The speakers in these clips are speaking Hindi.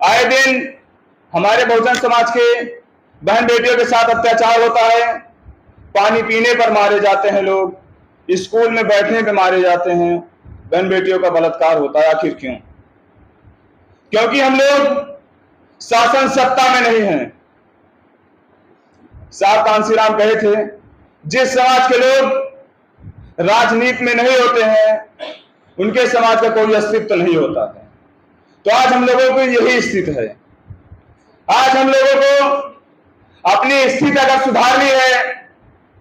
आए दिन हमारे बहुजन समाज के बहन बेटियों के साथ अत्याचार होता है। पानी पीने पर मारे जाते हैं लोग, स्कूल में बैठने पर मारे जाते हैं, बहन बेटियों का बलात्कार होता है। आखिर क्यों? क्योंकि हम लोग शासन सत्ता में नहीं हैं। साहब कांशीराम कहे थे, जिस समाज के लोग राजनीति में नहीं होते हैं उनके समाज का कोई अस्तित्व नहीं होता है। तो आज हम लोगों की यही स्थिति है। आज हम लोगों को अपनी स्थिति अगर सुधारनी है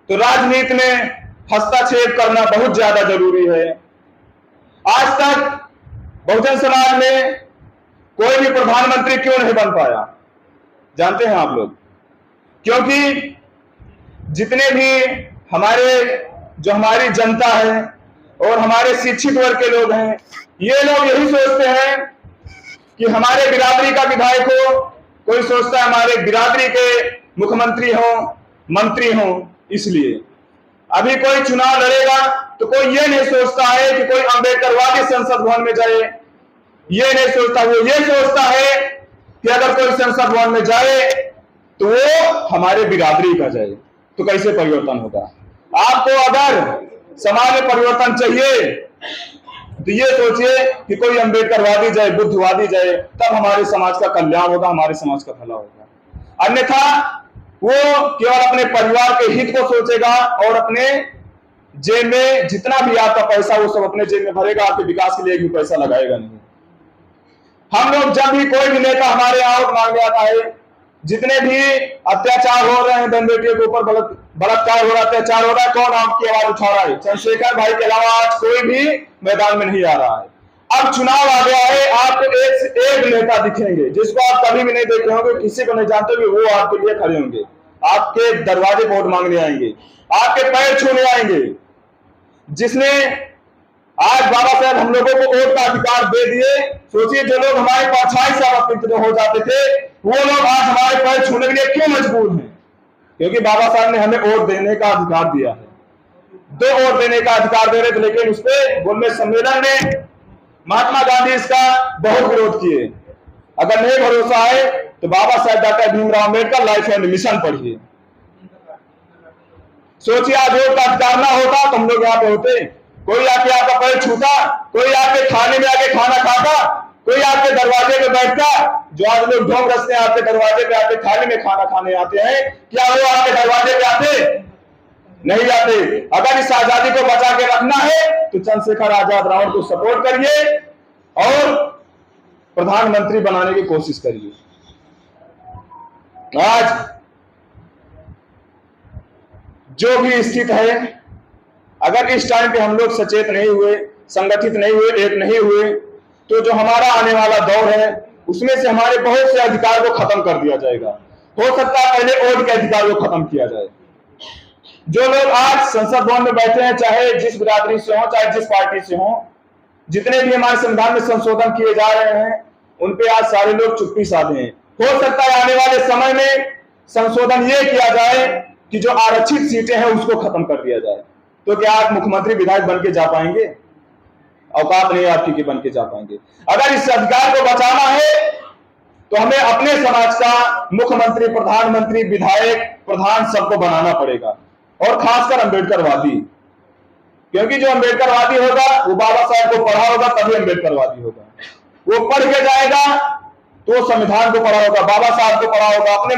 तो राजनीति में हस्तक्षेप करना बहुत ज्यादा जरूरी है। आज तक बहुजन समाज में कोई भी प्रधानमंत्री क्यों नहीं बन पाया, जानते हैं आप लोग? क्योंकि जितने भी हमारी जनता है और हमारे शिक्षित वर्ग के लोग हैं, ये लोग यही सोचते हैं कि हमारे बिरादरी का विधायक हो, कोई सोचता है हमारे बिरादरी के मुख्यमंत्री हो, मंत्री हो। इसलिए अभी कोई चुनाव लड़ेगा तो कोई ये नहीं सोचता है कि कोई अम्बेडकरवादी संसद भवन में जाए, ये नहीं सोचता। वो ये सोचता है कि अगर कोई संसद भवन में जाए तो वो हमारे बिरादरी का जाए। तो कैसे परिवर्तन होगा? आपको अगर समाज में परिवर्तन चाहिए तो ये सोचिए कि कोई अम्बेडकरवादी जाए, बुद्धवादी जाए, तब हमारे समाज का कल्याण होगा, हमारे समाज का भला होगा। अन्यथा वो केवल अपने परिवार के हित को सोचेगा और अपने जेब में जितना भी आपका पैसा वो सब अपने जेब में भरेगा, आपके विकास के लिए एक भी पैसा लगाएगा नहीं। हम लोग जब भी कोई भी नेता हमारे यहाँ वोट मांगने आता है, जितने भी अत्याचार हो रहे हैं, बहन बेटियों के ऊपर बलात्कार हो रहा है, अत्याचार हो रहा है, कौन आपकी आवाज उठा रहा है? चंद्रशेखर भाई के अलावा आज कोई भी मैदान में नहीं आ रहा है। अब चुनाव आ गया है, आपको एक नेता दिखेंगे जिसको आप कभी भी नहीं देखे होंगे, किसी को नहीं जानते भी, वो आपके लिए खड़े होंगे, आपके दरवाजे वोट मांगने आएंगे, आपके पैर छूने आएंगे। जिसने आज बाबा साहब हम लोगों को वोट का अधिकार दे दिए, सोचिए जो लोग हमारे परछाई से आवश्यक हो जाते थे वो लोग आज हमारे पैर छूने के लिए क्यों मजबूर हैं? क्योंकि बाबा साहब ने हमें वोट देने का अधिकार दिया है। 2 वोट देने का अधिकार दे रहे थे, लेकिन उस पर गोलमेज सम्मेलन में महात्मा गांधी इसका बहुत विरोध किए। अगर नहीं भरोसा है तो बाबा साहब doctor Bhimrao Ambedkar life and mission पढ़िए। सोचिए आज वोट का अधिकार ना होता तो हम लोग यहाँ पे होते? कोई आके आपका पैर छूता, कोई आपके खाने में आके खाना खाता, कोई आपके दरवाजे पे बैठता। जो आज लोग ढोंग रचते हैं आपके दरवाजे पे आके थाली में खाना खाने आते हैं, क्या वो आपके दरवाजे पे आते? नहीं आते। अगर इस आजादी को बचा के रखना है तो चंद्रशेखर आजाद रावण को सपोर्ट करिए और प्रधानमंत्री बनाने की कोशिश करिए। आज जो भी स्थिति है, अगर इस टाइम पे हम लोग सचेत नहीं हुए, संगठित नहीं हुए, एक नहीं हुए, तो जो हमारा आने वाला दौर है उसमें से हमारे बहुत से अधिकार को खत्म कर दिया जाएगा। हो सकता है पहले वोट के अधिकार को खत्म किया जाए। जो लोग आज संसद भवन में बैठे हैं, चाहे जिस बिरादरी से हो, चाहे जिस पार्टी से हो, जितने भी हमारे संविधान में संशोधन किए जा रहे हैं उन पे आज सारे लोग चुप्पी साधे हैं। हो सकता है आने वाले समय में संशोधन ये किया जाए कि जो आरक्षित सीटें हैं उसको खत्म कर दिया जाए। तो क्या आप मुख्यमंत्री विधायक बन के जा पाएंगे? औकात नहीं आपकी कि बन के जा पाएंगे। अगर इस अधिकार को बचाना है तो हमें अपने समाज का मुख्यमंत्री, प्रधानमंत्री, विधायक, प्रधान सबको बनाना पड़ेगा, और खासकर अम्बेडकरवादी। क्योंकि जो अम्बेडकरवादी होगा वो बाबा साहब को पढ़ा होगा तभी अम्बेडकरवादी होगा। वो पढ़ के जाएगा तो संविधान को पढ़ा होगा, बाबा साहब को पढ़ा होगा, अपने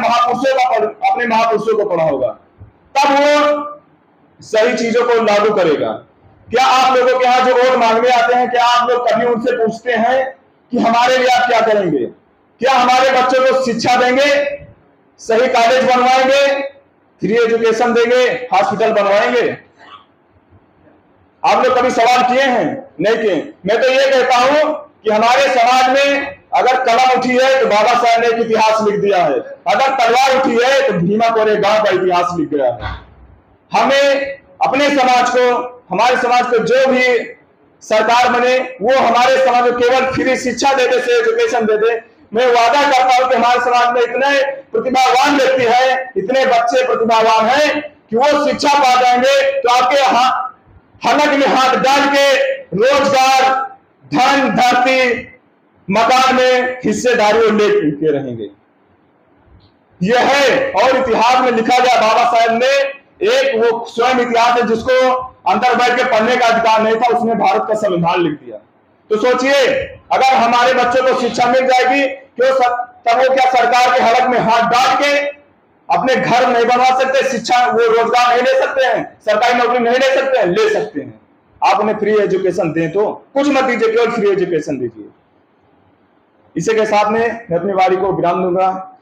महापुरुषों को पढ़ा होगा, तब वो सही चीजों को लागू करेगा। क्या आप लोगों के यहाँ जो वोट मांगने आते हैं, क्या आप लोग कभी उनसे पूछते हैं कि हमारे लिए आप क्या करेंगे? क्या हमारे बच्चों को शिक्षा देंगे, सही कॉलेज बनवाएंगे, फ्री एजुकेशन देंगे, हॉस्पिटल बनवाएंगे? आप लोग कभी सवाल किए हैं? नहीं किए। मैं तो ये कहता हूं कि हमारे समाज में अगर कलम उठी है तो बाबा साहब ने एक इतिहास लिख दिया है, अगर तलवार उठी है तो भीमा कोरेगांव का इतिहास लिख गया है। हमें अपने समाज को, हमारे समाज को जो भी सरकार बने वो हमारे समाज को केवल फ्री शिक्षा दे दे, से एजुकेशन दे दे। मैं वादा करता हूं कि हमारे समाज में इतने प्रतिभावान व्यक्ति हैं, इतने बच्चे प्रतिभावान हैं कि वो शिक्षा पा जाएंगे तो आपके हलक में हाथ डाल के रोजगार, धन, धरती मकान में हिस्सेदारी और लेके रहेंगे। यह है, और इतिहास में लिखा गया, बाबा साहेब ने एक वो स्वयं इतिहास है जिसको अंदर बैठ के पढ़ने का अधिकार नहीं था, उसने भारत का संविधान लिख दिया। तो सोचिए, अगर हमारे बच्चों को शिक्षा मिल जाएगी तब वो क्या सरकार के हड़प में हाथ डाल के अपने घर नहीं बनवा सकते, शिक्षा वो रोजगार नहीं ले सकते हैं, सरकारी नौकरी नहीं ले सकते हैं? ले सकते हैं। आप उन्हें फ्री एजुकेशन दें, तो कुछ मत दीजिए, केवल फ्री एजुकेशन दीजिए। इसी के साथ में मैं अपनी वाणी को विराम दूंगा।